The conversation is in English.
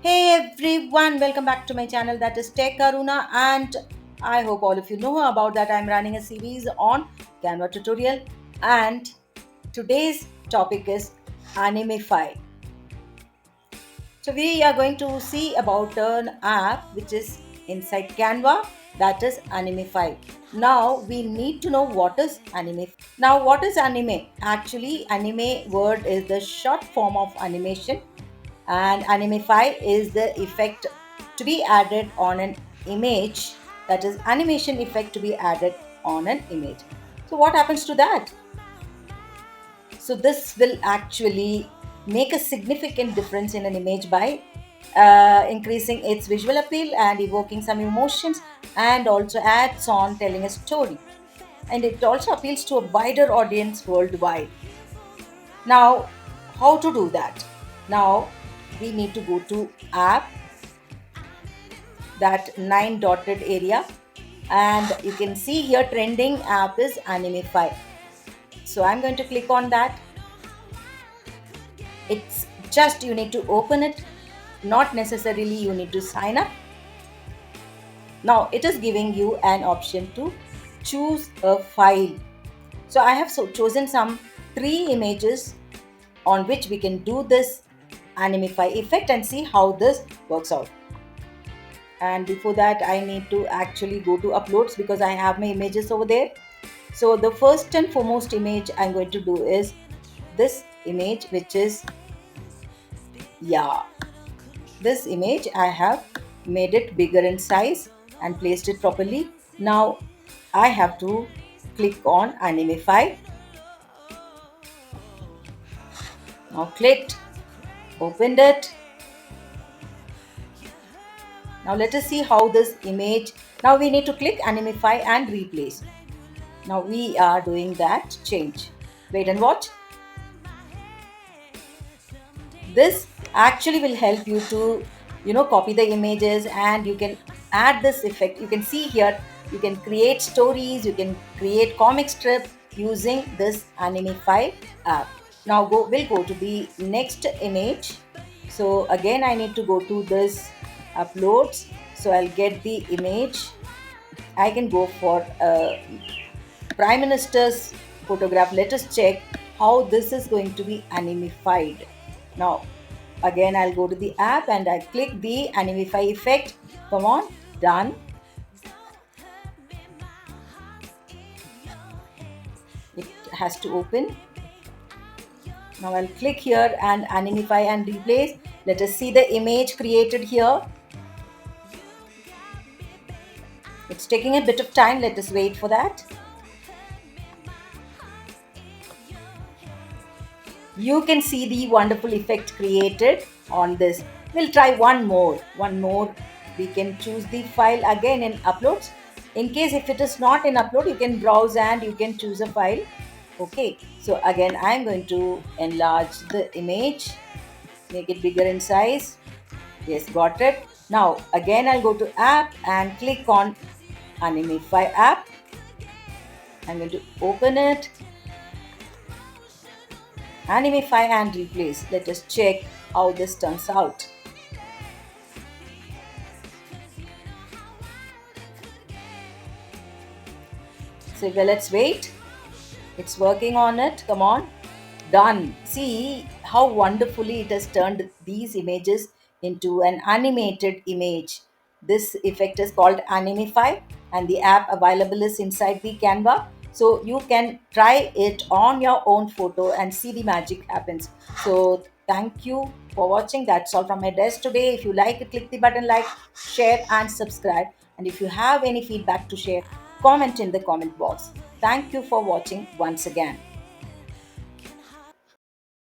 Hey everyone, welcome back to my channel that is Tech Aruna, and I hope all of you know about that. I'm running a series on Canva tutorial, and today's topic is Animefy. So we are going to see about an app which is inside Canva, that is Animefy. Now we need to know what is anime. Now what is anime? Actually, anime word is the short form of animation, and Animefy is the effect to be added on an image, that is animation effect to be added on an image. So what happens to that? So this will actually make a significant difference in an image by increasing its visual appeal and evoking some emotions, and also adds on telling a story, and it also appeals to a wider audience worldwide. Now, how to do that? Now we need to go to app, that nine dotted area, and you can see here trending app is Animefy. So I'm going to click on that. It's just you need to open it, not necessarily you need to sign up. Now it is giving you an option to choose a file. So I have chosen some three images on which we can do this Animefy effect and see how this works out. And before that, I need to actually go to uploads because I have my images over there. So the first and foremost image I'm going to do is this image, which is, yeah, this image I have made it bigger in size and placed it properly. Now I have to click on Animefy. Now clicked, opened it. Now let us see how this image. Now we need to click Animefy and replace. Now we are doing that change. Wait and watch. This actually will help you to copy the images, and you can add this effect. You can see here you can create stories, you can create comic strip using this Animefy app. Now we'll go to the next image. So again I need to go to this uploads, so I'll get the image. I can go for prime minister's photograph. Let us check how this is going to be animified. Now again I'll go to the app and I click the Animefy effect. Come on, done. It has to open. Now I'll click here and Animefy and replace. Let us see the image created here. It's taking a bit of time. Let us wait for that. You can see the wonderful effect created on this. We'll try one more. We can choose the file again in uploads. In case if it is not in upload, you can browse and you can choose a file. Okay, so again I'm going to enlarge the image, make it bigger in size. Yes, got it. Now again I'll go to app and click on Animefy app. I'm going to open it, Animefy and replace. Let us check how this turns out. So well, let's wait. It's working on it. Come on. Done. See how wonderfully it has turned these images into an animated image. This effect is called Animefy, and the app available is inside the Canva. So you can try it on your own photo and see the magic happens. So thank you for watching. That's all from my desk today. If you like it, click the button like, share, and subscribe. And if you have any feedback to share, comment in the comment box. Thank you for watching once again.